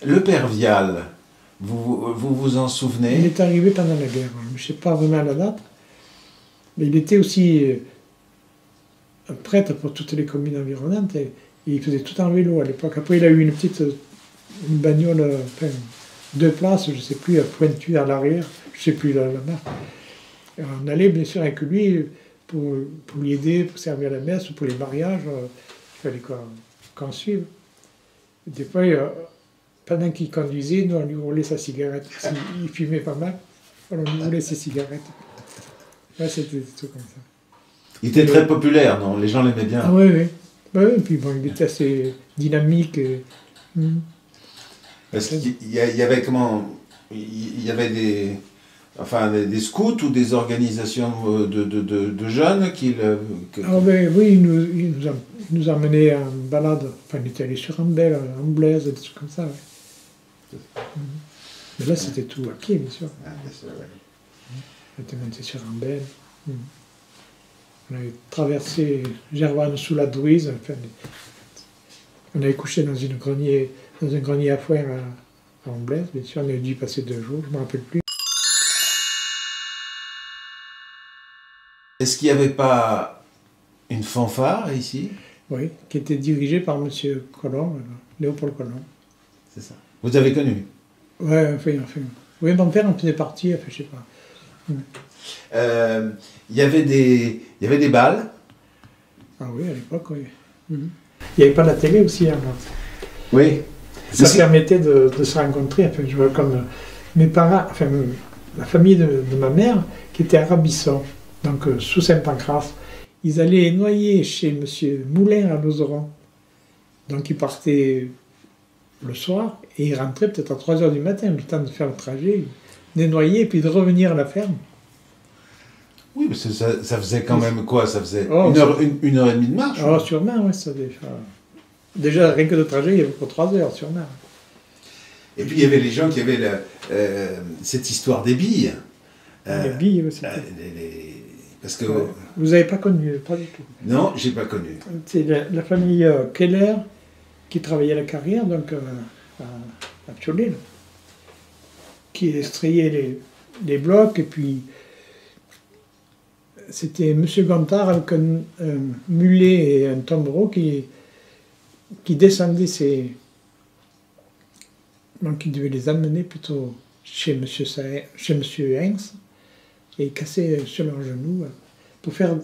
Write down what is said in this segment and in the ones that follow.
Le père Vial, vous en souvenez? Il est arrivé pendant la guerre. Je ne sais pas vraiment la date. Mais il était aussi un prêtre pour toutes les communes environnantes. Et il faisait tout en vélo à l'époque. Après, il a eu une bagnole, enfin, 2 places, je ne sais plus, pointue à l'arrière. Je ne sais plus la marque. Et on allait bien sûr avec lui pour lui aider, pour servir à la messe ou pour les mariages. Il fallait qu'on suive. Des fois, pendant qu'il conduisait, nous, on lui roulait sa cigarette. Il fumait pas mal, on lui roulait ses cigarettes. Ouais, c'était tout comme ça. Il était très populaire, non? Les gens l'aimaient bien. Ah oui, oui. Ouais, et puis bon, il était assez dynamique. Parce qu'il y avait comment? Il y avait des scouts ou des organisations de jeunes qui le... Ah ben, oui, il nous a menés en balade. Enfin, il était allé sur Ambel, en Blaise, des trucs comme ça. Ouais. Mais là, c'était tout à pied, bien sûr. Ah, bien sûr, ouais. On était monté sur Ambel. On avait traversé Gervanne sous la Douise. Enfin, on avait couché dans un grenier à foin à Amblaise. Bien sûr, on avait dû y passer 2 jours, je ne me rappelle plus. Est-ce qu'il n'y avait pas une fanfare ici? Oui, qui était dirigée par M. Colomb, Léopold Colomb. C'est ça. Vous avez connu? Oui, enfin. Oui, mon père en faisait partie, enfin, je sais pas. Il y avait des balles. Ah oui, à l'époque, oui. Il n'y avait pas la télé aussi, hein, donc. Oui. Ça permettait de se rencontrer. Enfin, je vois comme mes parents, enfin, la famille de ma mère, qui était à Rabisson, donc sous Saint-Pancras, ils allaient noyer chez M. Moulin à Lauzeron. Donc ils partaient le soir et ils rentraient peut-être à 3 h du matin, le temps de faire le trajet, de noyer et puis de revenir à la ferme. Oui, mais ça faisait quand même quoi? Ça faisait une heure et demie de marche? Oh, sûrement, oui, ça devait faire... Déjà, rien que de trajet, il y avait pour 3 heures, sûrement. Et puis il y avait les gens qui avaient cette histoire des billes. Les billes, c'était... Parce que... Vous n'avez pas connu, pas du tout. Non, j'ai pas connu. C'est la famille Keller qui travaillait à la carrière, donc à Piolet, qui extrayait les blocs, et puis c'était M. Gontard avec un mulet et un tombereau qui descendait ces... Donc il devait les amener plutôt chez M. Hens, et casser sur leurs genoux pour faire...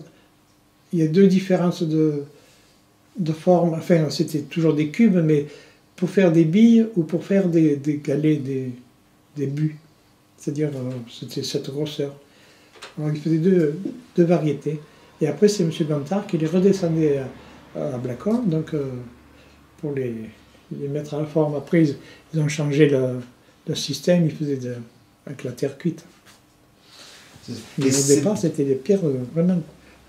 Il y a 2 différences de forme, enfin c'était toujours des cubes, mais pour faire des billes ou pour faire des galets, des buts. C'est-à-dire, c'était cette grosseur. Alors il faisait deux variétés. Et après c'est M. Gontard qui les redescendait à Blacon, donc pour les mettre en forme. Après ils ont changé le système, ils faisaient avec la terre cuite. Mais au départ, c'était des pierres, vraiment,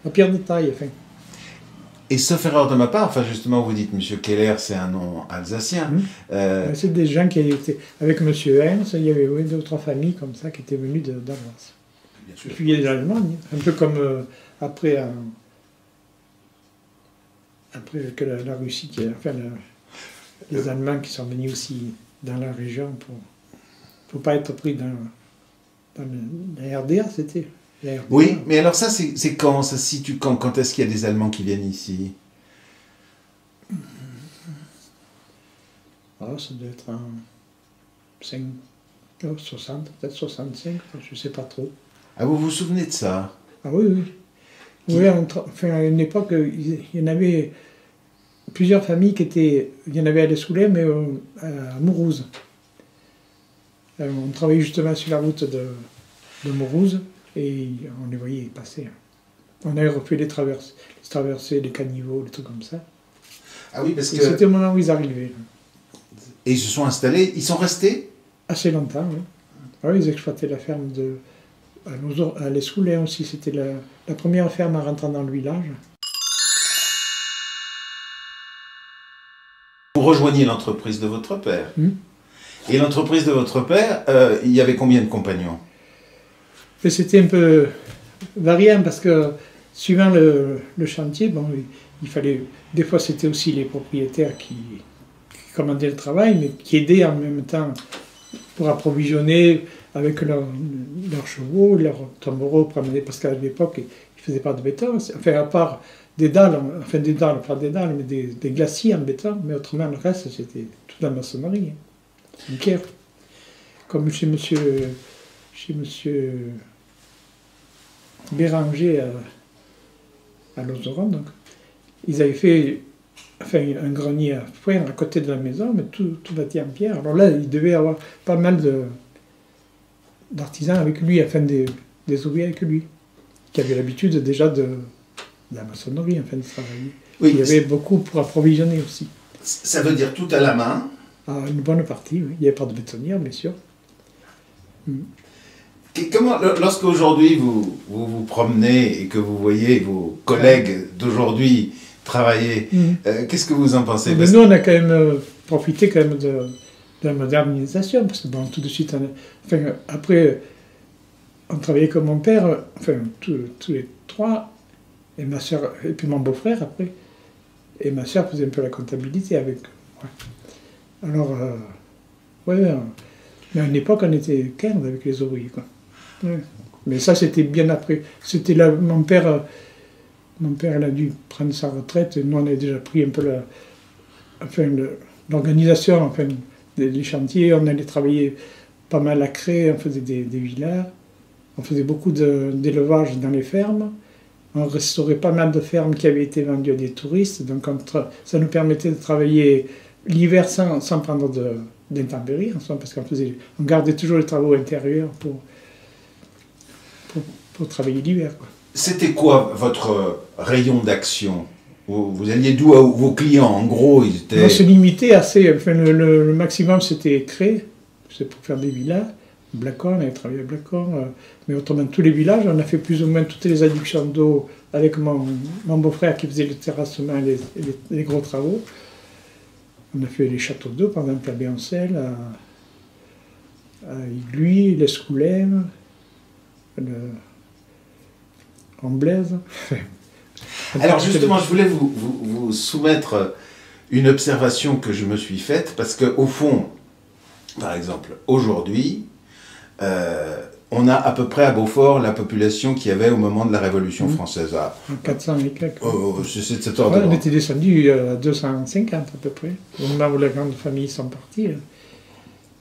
la pierre de taille. Enfin. Et sauf erreur de ma part, enfin justement, vous dites M. Keller, c'est un nom alsacien. C'est des gens qui étaient, avec M. Hens, il y avait 2 ou 3 familles comme ça qui étaient venues d'Alsace. Et puis il y a des Allemands, un peu comme après que la Russie, enfin les Allemands qui sont venus aussi dans la région pour pas être pris dans la RDA, c'était. Oui, mais alors ça, c'est quand? Ça se situe quand est-ce qu'il y a des Allemands qui viennent ici? Ah, ça doit être en 60, peut-être 65, je ne sais pas trop. Ah, vous vous souvenez de ça? Ah oui, oui. Oui, enfin, à une époque, il y en avait plusieurs familles qui étaient... Il y en avait à Les Soulets, mais à Mourouze. On travaillait justement sur la route de Mourouze et on les voyait passer. On avait refait les traversées, les caniveaux, des trucs comme ça. Ah oui, parce que... C'était au moment où ils arrivaient. Et ils se sont installés, ils sont restés? Assez longtemps, oui. Ah oui, ils exploitaient la ferme à Les Soulets aussi. C'était la première ferme en rentrant dans le village. Vous rejoignez l'entreprise de votre père. Et l'entreprise de votre père, il y avait combien de compagnons? C'était un peu variant parce que suivant le chantier, bon, il fallait... Des fois, c'était aussi les propriétaires qui commandaient le travail, mais qui aidaient en même temps pour approvisionner avec leurs chevaux, leurs tombereaux, parce qu'à l'époque, ils ne faisaient pas de béton, enfin à part des dalles, enfin des dalles, pas des dalles, mais des glaciers en béton, mais autrement le reste c'était toute la maçonnerie, en pierre. Comme chez monsieur Béranger à Lauzeron, donc ils avaient fait un grenier à foin à côté de la maison, mais tout bâti en pierre. Alors là, il devait avoir pas mal d'artisans avec lui, enfin des ouvriers avec lui, qui avaient l'habitude déjà de la maçonnerie, enfin de travailler. Oui, il y avait beaucoup pour approvisionner aussi. Ça veut dire tout à la main? Ah, une bonne partie, oui. Il n'y avait pas de bétonnière, bien sûr. Comment, lorsqu'aujourd'hui vous promenez et que vous voyez vos collègues d'aujourd'hui travailler, qu'est-ce que vous en pensez? Mais nous, on a quand même profité quand même de la modernisation, parce que bon, tout de suite, après, on travaillait comme mon père, enfin, tous les trois, et ma soeur, et puis mon beau-frère après, et ma soeur faisait un peu la comptabilité avec. Ouais. Alors, mais à une époque, on était 15 avec les ouvriers, quoi. Ouais. Mais ça, c'était bien après. C'était là, mon père, il a dû prendre sa retraite, et nous, on avait déjà pris un peu l'organisation, enfin, des chantiers. On allait travailler pas mal à Cré, on faisait des villas, on faisait beaucoup d'élevage dans les fermes, on restaurait pas mal de fermes qui avaient été vendues à des touristes, donc ça nous permettait de travailler l'hiver sans prendre d'intempéries, parce qu'on gardait toujours les travaux intérieurs pour travailler l'hiver. C'était quoi votre rayon d'action? Vous alliez d'où à vos clients? En gros, ils étaient... On se limitait assez. Enfin, le maximum, c'était Cré, c'est pour faire des villas. Blacon, on avait travaillé à Blacon. Mais autrement, tous les villages, on a fait plus ou moins toutes les adductions d'eau avec mon beau-frère qui faisait le terrassement et les gros travaux. On a fait les châteaux d'eau, par exemple, à Béancel, à Igluy, l'Escoulève, en Blaise. Alors justement, je voulais vous soumettre une observation que je me suis faite, parce qu'au fond, par exemple, aujourd'hui, on a à peu près à Beaufort la population qu'il y avait au moment de la Révolution française. 400 et quelques. C'est de cet ordre. On était descendu à 250 à peu près. Au moment où les grandes familles sont parties,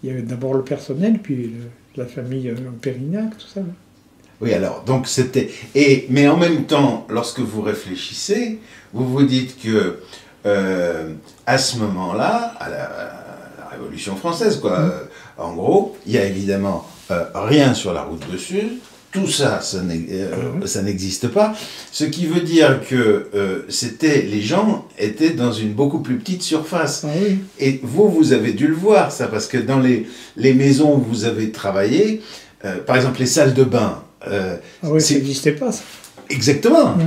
il y avait d'abord le personnel, puis la famille Pérignac, tout ça. Oui, alors, donc c'était... Mais en même temps, lorsque vous réfléchissez, vous vous dites que à ce moment-là, à la Révolution française, quoi, en gros, il y a évidemment rien sur la route de Suse, tout ça, ça n'existe pas, ce qui veut dire que les gens étaient dans une beaucoup plus petite surface. Ah oui. Et vous avez dû le voir, ça, parce que dans les maisons où vous avez travaillé, par exemple les salles de bain, ah oui, ça n'existait pas, ça. Exactement.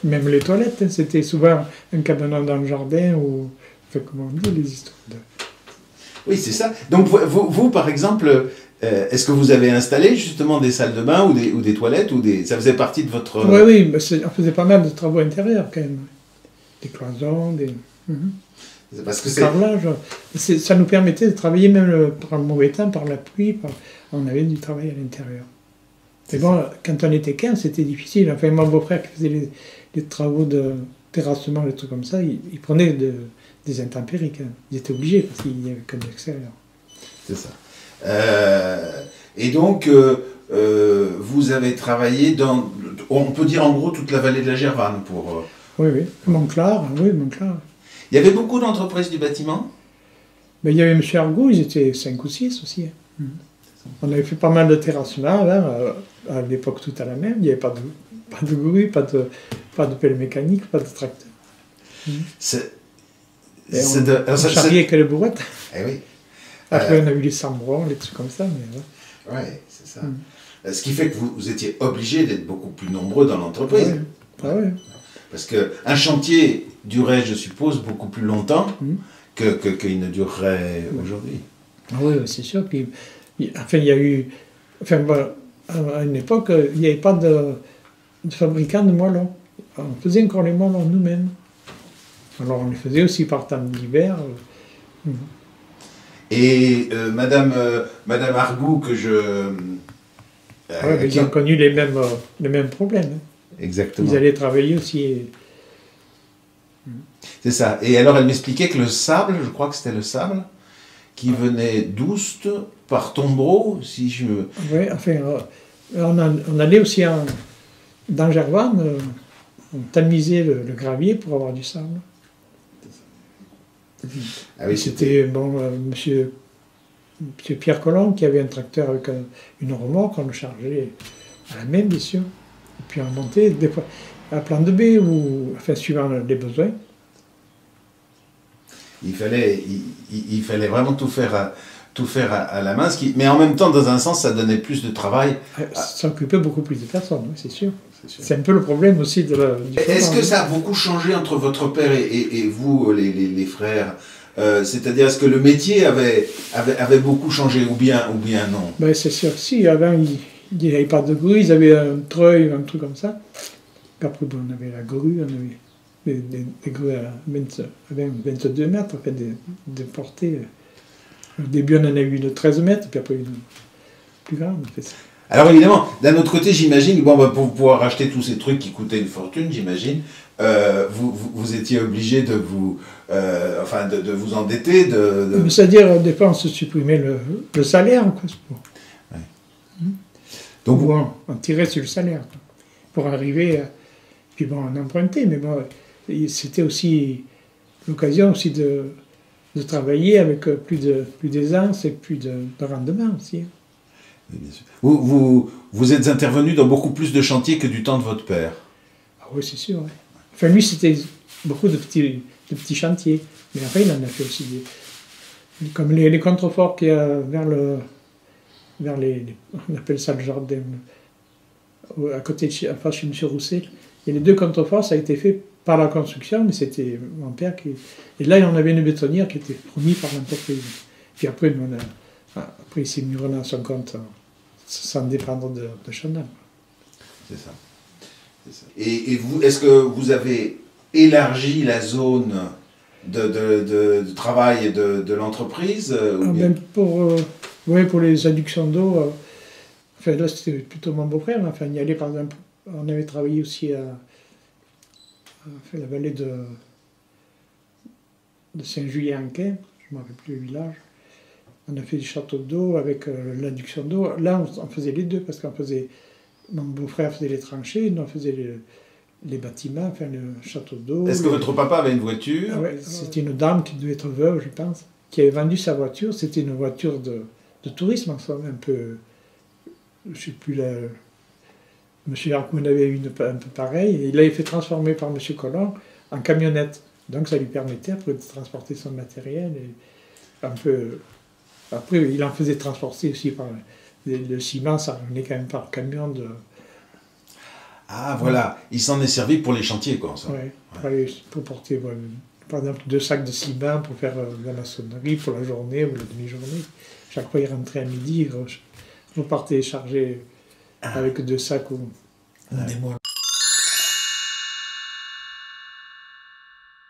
Même les toilettes, hein, c'était souvent un cabanon dans le jardin, ou... Enfin, comment on dit, les histoires de... Oui, c'est ça. Donc, vous par exemple, est-ce que vous avez installé justement des salles de bain ou des toilettes ça faisait partie de votre... Oui, on faisait pas mal de travaux intérieurs, quand même. Des cloisons, des... Parce que carrelage. Ça nous permettait de travailler même par le mauvais temps, par la pluie, on avait du travail à l'intérieur. Mais bon, quand on était 15, c'était difficile. Enfin, mon beau-frère qui faisait les travaux de terrassement, les trucs comme ça, il prenait des intempéries quand même. Il était obligé parce qu'il n'y avait que de l'extérieur. C'est ça. Et donc, vous avez travaillé dans, on peut dire en gros, toute la vallée de la Gervanne pour... Oui, Montclar, oui, Montclar. Il y avait beaucoup d'entreprises du bâtiment? Mais il y avait M. Argot, ils étaient 5 ou 6 aussi. On avait fait pas mal de terrassement, à l'époque tout à la même, il n'y avait pas de grue, pas de pelle mécanique, pas de tracteur. On charriait avec les bourrettes. Eh oui. Après on a eu les sambrons, les trucs comme ça. Oui, c'est ça. Ce qui fait que vous étiez obligé d'être beaucoup plus nombreux dans l'entreprise. Oui. Parce qu'un chantier durait, je suppose, beaucoup plus longtemps qu'il ne durerait aujourd'hui. Ah oui, c'est sûr. Puis, enfin, il y a eu... Enfin, à une époque, il n'y avait pas de fabricant de moellons. On faisait encore les moellons nous-mêmes. Alors on les faisait aussi par temps d'hiver. Et Madame Argout, que je... Ouais, ils ont connu les mêmes problèmes. Hein. Exactement. Ils allaient travailler aussi. C'est ça. Et alors elle m'expliquait que le sable, je crois que c'était le sable, qui venait d'Oust par Tombreau, si je... Oui, enfin, on allait aussi dans Gervanne, on tamisait le gravier pour avoir du sable. Ah oui, c'était monsieur Pierre Colomb qui avait un tracteur avec une remorque, on le chargeait à la main, bien sûr. Et puis on montait des fois à plan de baie, ou enfin suivant les besoins. Il fallait vraiment tout faire à la main, mais en même temps, dans un sens, ça donnait plus de travail. Ça occupait beaucoup plus de personnes, oui, c'est sûr. C'est un peu le problème aussi de Est-ce que ça a beaucoup changé entre votre père et vous, les frères? C'est-à-dire, est-ce que le métier avait beaucoup changé, ou bien non? Ben, c'est sûr que si. Avant, il n'y avait pas de grue, ils avaient un treuil, un truc comme ça. Après, on avait la grue, on avait des grues à 22 mètres, en fait, de portée. Au début, on en a eu de 13 mètres, puis après, une plus grande. En fait. Alors évidemment, d'un autre côté, j'imagine, pour pouvoir acheter tous ces trucs qui coûtaient une fortune, j'imagine, vous étiez obligé de vous endetter. C'est-à-dire, des fois, on se supprimait le salaire, quoi. Ouais. Donc, on tirait sur le salaire, quoi, pour arriver. Puis bon, on empruntait, mais bon, c'était aussi l'occasion aussi de travailler avec plus d'aisance et plus de rendement aussi. Oui, bien sûr. Vous êtes intervenu dans beaucoup plus de chantiers que du temps de votre père. Ah oui, c'est sûr. Ouais. Enfin, lui, c'était beaucoup de petits chantiers. Mais après, il en a fait aussi comme les contreforts qu'il y a vers on appelle ça le jardin, à côté en face chez M. Rousset. Et les deux contreforts, ça a été fait par la construction, mais c'était mon père qui... Et là, on avait une bétonnière qui était promise par l'entreprise. Puis après, après il s'est mis vraiment à son compte, sans dépendre de Chanel. C'est ça. Et vous, est-ce que vous avez élargi la zone de travail de l'entreprise pour les adductions d'eau, enfin, là c'était plutôt mon beau-frère, mais enfin, il y allait par exemple, on avait travaillé aussi à la vallée de Saint-Juillet-en-Quai, je ne me rappelle plus le village. On a fait des châteaux d'eau avec l'adduction d'eau. Là, on faisait les deux, parce mon beau-frère faisait les tranchées, nous on faisait les bâtiments, enfin le château d'eau. Est-ce que votre papa avait une voiture? Ah ouais, c'était une dame qui devait être veuve, je pense, qui avait vendu sa voiture. C'était une voiture de tourisme, en somme, un peu... Je ne sais plus, M. Harkoun avait eu un peu pareil, et il l'avait fait transformer par M. Colomb en camionnette. Donc ça lui permettait après de transporter son matériel. Et un peu... Après, il en faisait transporter aussi par le ciment, ça revenait quand même par camion de... Ah voilà, il s'en est servi pour les chantiers, quoi, ça. Ouais. Pour porter, par exemple, 2 sacs de ciment pour faire de la maçonnerie pour la journée ou la demi-journée. Chaque fois, il rentrait à midi, il repartait chargé avec 2 sacs ou des mois.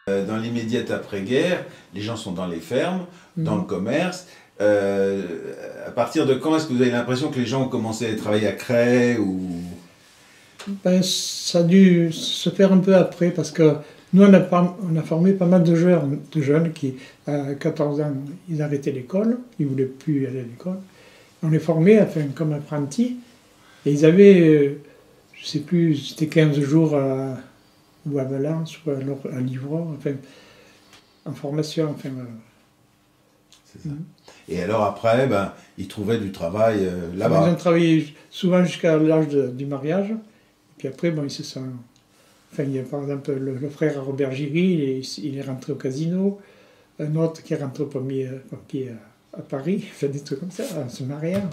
Dans l'immédiate après-guerre, les gens sont dans les fermes, dans le commerce. À partir de quand est-ce que vous avez l'impression que les gens ont commencé à travailler à Cray ou... Ben, ça a dû se faire un peu après, parce que nous, on a formé pas mal de jeunes qui, à 14 ans, ils arrêtaient l'école, ils ne voulaient plus aller à l'école. On les formait comme apprentis, et ils avaient, je ne sais plus, c'était 15 jours ou à Valence, ou à Livron, en formation. C'est ça. Et alors après, ils trouvaient du travail là-bas. Ils ont travaillé souvent jusqu'à l'âge du mariage. Puis après, ils se sont... Enfin, il y a par exemple le frère Robert Giry, il est rentré au casino. Un autre qui est rentré au pompier à Paris, fait des trucs comme ça, en se mariant.